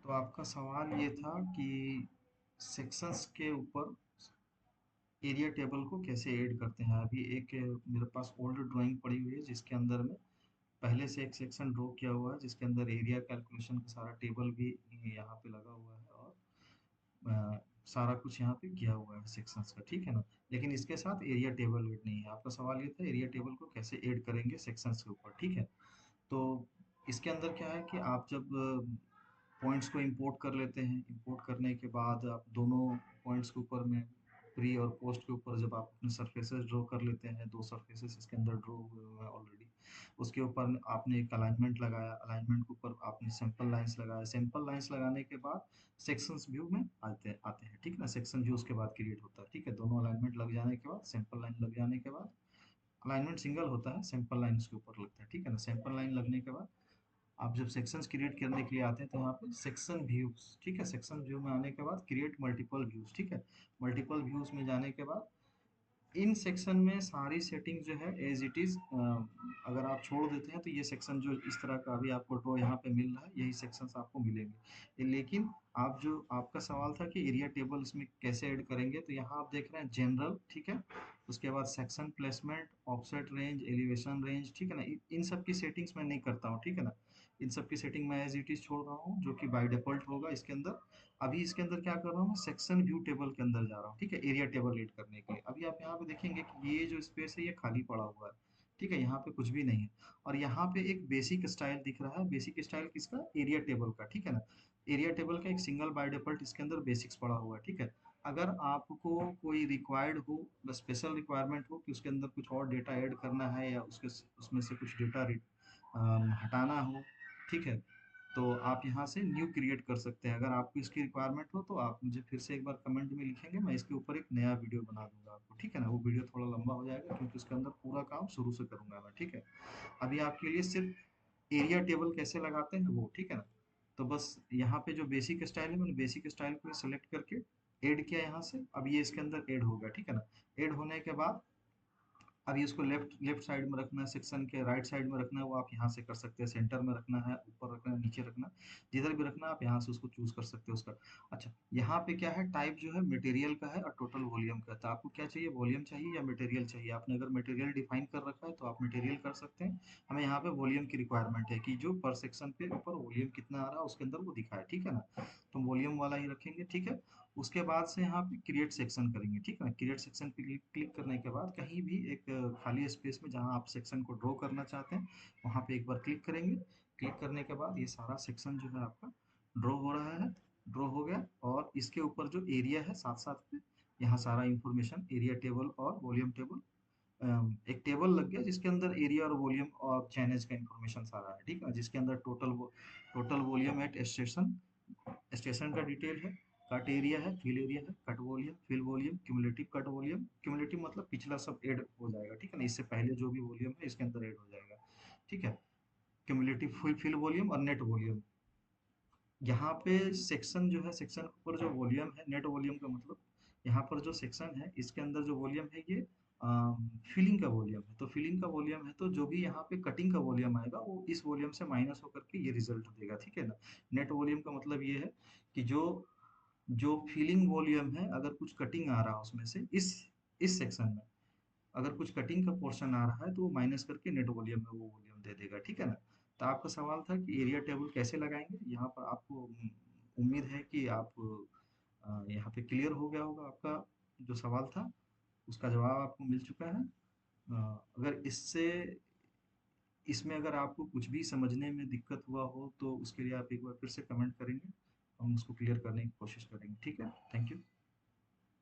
तो आपका सवाल ये था कि सेक्शंस के ऊपर एरिया टेबल को कैसे ऐड करते हैं। अभी एक मेरे पास ओल्ड ड्राइंग पड़ी हुई है जिसके अंदर में पहले से एक सेक्शन ड्रॉ किया हुआ है जिसके अंदर एरिया कैलकुलेशन का सारा टेबल भी यहाँ पे लगा हुआ है और अ, सारा कुछ यहाँ पे किया हुआ है सेक्शंस का, ठीक है ना। लेकिन इसके साथ एरिया टेबल ऐड नहीं है। आपका सवाल ये था एरिया टेबल को कैसे ऐड करेंगे सेक्शंस के ऊपर, ठीक है। तो इसके अंदर क्या है कि आप जब पॉइंट्स को इंपोर्ट कर लेते हैं, इंपोर्ट करने के बाद आप दोनों पॉइंट्स के ऊपर में प्री और पोस्ट के ऊपर जब आप अपने सरफेसेस ड्रॉ कर लेते हैं, दो सरफेसेस इसके अंदर ड्रॉ हुए हुए हैं ऑलरेडी। उसके ऊपर आपने एक अलाइनमेंट लगाया, अलाइनमेंट के ऊपर आपने सिंपल लाइंस लगाया, सिंपल लाइंस लगाने के बाद सेक्शंस व्यू में आते आते हैं, ठीक है ना। सेक्शन व्यू उसके बाद क्रिएट होता है, ठीक है। दोनों अलाइनमेंट लग जाने के बाद, सिंपल लाइन लग जाने के बाद, अलाइनमेंट सिंगल होता है, सिंपल लाइन उसके ऊपर लगता है, ठीक है ना। सिंपल लाइन लगने के बाद आप जब सेक्शंस क्रिएट करने के लिए आते हैं तो यहाँ पे सेक्शन व्यूज, ठीक है। सेक्शन व्यू में आने के बाद क्रिएट मल्टीपल व्यूज, ठीक है। मल्टीपल व्यूज में जाने के बाद इन सेक्शन में सारी सेटिंग जो है एज इट इज, अगर आप छोड़ देते हैं तो ये सेक्शन जो इस तरह का अभी आपको ड्रॉ यहाँ पे मिल रहा है यही सेक्शंस आपको मिलेंगे। लेकिन आप जो आपका सवाल था कि एरिया टेबल इसमें कैसे ऐड करेंगे, तो यहाँ आप देख रहे हैं जनरल, ठीक है। उसके बाद section placement, offset range, elevation range, ठीक है ना। इन सब की सेटिंग्स मैं नहीं करता हूँ, ठीक है ना। इन सब की सेटिंग मैं एज इट इज छोड़ रहा हूँ जो कि बाय डिफॉल्ट होगा इसके अंदर। अभी इसके अंदर क्या कर रहा हूँ मैं, सेक्शन व्यू टेबल के अंदर जा रहा हूँ, ठीक है, एरिया टेबल ऐड करने के लिए। अभी आप यहाँ पे देखेंगे कि ये जो स्पेस है ये खाली पड़ा हुआ है, ठीक है, यहाँ पे कुछ भी नहीं है। और यहाँ पे एक बेसिक स्टाइल दिख रहा है, बेसिक स्टाइल किसका, एरिया टेबल का, ठीक है ना। एरिया टेबल का एक सिंगल बाय डिफॉल्ट इसके अंदर बेसिक्स पड़ा हुआ है, ठीक है। अगर आपको कोई रिक्वायर्ड हो, स्पेशल रिक्वायरमेंट हो कि उसके अंदर कुछ और डेटा ऐड करना है या उसके उसमें से कुछ डेटा हटाना हो, ठीक है, तो आप यहाँ से न्यू क्रिएट कर सकते हैं। अगर आपको इसकी रिक्वायरमेंट हो तो आप मुझे फिर से एक बार कमेंट में लिखेंगे, मैं इसके ऊपर एक नया वीडियो बना दूंगा आपको, ठीक है ना। वो वीडियो थोड़ा लंबा हो जाएगा क्योंकि उसके अंदर पूरा काम शुरू से करूंगा मैं, ठीक है। अभी आपके लिए सिर्फ एरिया टेबल कैसे लगाते हैं वो, ठीक है ना। तो बस यहाँ पे जो बेसिक स्टाइल है मैंने बेसिक स्टाइल को सिलेक्ट करके ऐड किया यहाँ से। अब ये इसके अंदर ऐड होगा, ठीक है ना। ऐड होने के बाद अभी इसको लेफ्ट लेफ्ट साइड में रखना है, सेक्शन के राइट साइड में रखना है, वो आप यहाँ से कर सकते हैं। सेंटर में रखना है, ऊपर रखना है, नीचे रखना है, जिधर भी रखना है आप यहाँ से उसको चूज कर सकते हो उसका। अच्छा, यहाँ पे क्या है, टाइप जो है मटेरियल का है और टोटल वॉल्यूम का। तो आपको क्या चाहिए, वॉल्यूम चाहिए या मटेरियल चाहिए। आपने अगर मटेरियल डिफाइन कर रखा है तो आप मटेरियल कर सकते हैं। हमें यहाँ पे वॉल्यूम की रिक्वायरमेंट है कि जो पर सेक्शन पे ऊपर वॉल्यूम कितना आ रहा है उसके अंदर वो दिखाए, ठीक है ना। तो वॉल्यूम वाला ही रखेंगे, ठीक है। उसके बाद से यहाँ पे क्रिएट सेक्शन करेंगे, ठीक है ना। क्रिएट सेक्शन पे क्लिक करने के बाद कहीं भी एक खाली स्पेस में जहाँ आप सेक्शन को ड्रॉ करना चाहते हैं वहाँ पे एक बार क्लिक करेंगे। क्लिक करने के बाद ये सारा सेक्शन जो है आपका ड्रॉ हो रहा है, ड्रॉ हो गया। और इसके ऊपर जो एरिया है साथ साथ में यहाँ सारा इंफॉर्मेशन, एरिया टेबल और वॉल्यूम टेबल, एक टेबल लग गया जिसके अंदर एरिया और वॉल्यूम और चैनेज का इंफॉर्मेशन सारा है, ठीक है ना। जिसके अंदर total volume at station, station का डिटेल है, कट एरिया है, फिल एरिया है, cut volume, fill volume, cumulative cut volume. Cumulative मतलब पिछला सब ऐड हो जाएगा, ठीक है ना। इससे पहले जो भी वॉल्यूम है इसके अंदर ऐड हो जाएगा, ठीक है। क्यूमुलेटिव फुल फिल वॉल्यूम और नेट वॉल्यूम। यहाँ पे सेक्शन जो है, सेक्शन के ऊपर जो वॉल्यूम है, नेट वॉल्यूम का मतलब यहाँ पर जो सेक्शन है इसके अंदर जो वॉल्यूम है ये फिलिंग का वॉल्यूम है। तो फिलिंग का वॉल्यूम है तो जो भी यहाँ पे कटिंग का वॉल्यूम आएगा वो इस वॉल्यूम से माइनस होकर के ये रिजल्ट देगा, ठीक है ना। नेट वॉल्यूम का मतलब ये है कि जो जो फिलिंग वॉल्यूम है, अगर कुछ कटिंग आ रहा है उसमें से इस सेक्शन में अगर कुछ कटिंग का पोर्शन आ रहा है तो वो माइनस करके नेट वॉल्यूम में वो वॉल्यूम दे देगा, ठीक है ना। तो आपका सवाल था कि एरिया टेबल कैसे लगाएंगे। यहाँ पर आपको उम्मीद है कि आप यहाँ पे क्लियर हो गया होगा। आपका जो सवाल था उसका जवाब आपको मिल चुका है। अगर इसमें अगर आपको कुछ भी समझने में दिक्कत हुआ हो तो उसके लिए आप एक बार फिर से कमेंट करेंगे, हम उसको क्लियर करने की कोशिश करेंगे, ठीक है। Thank you.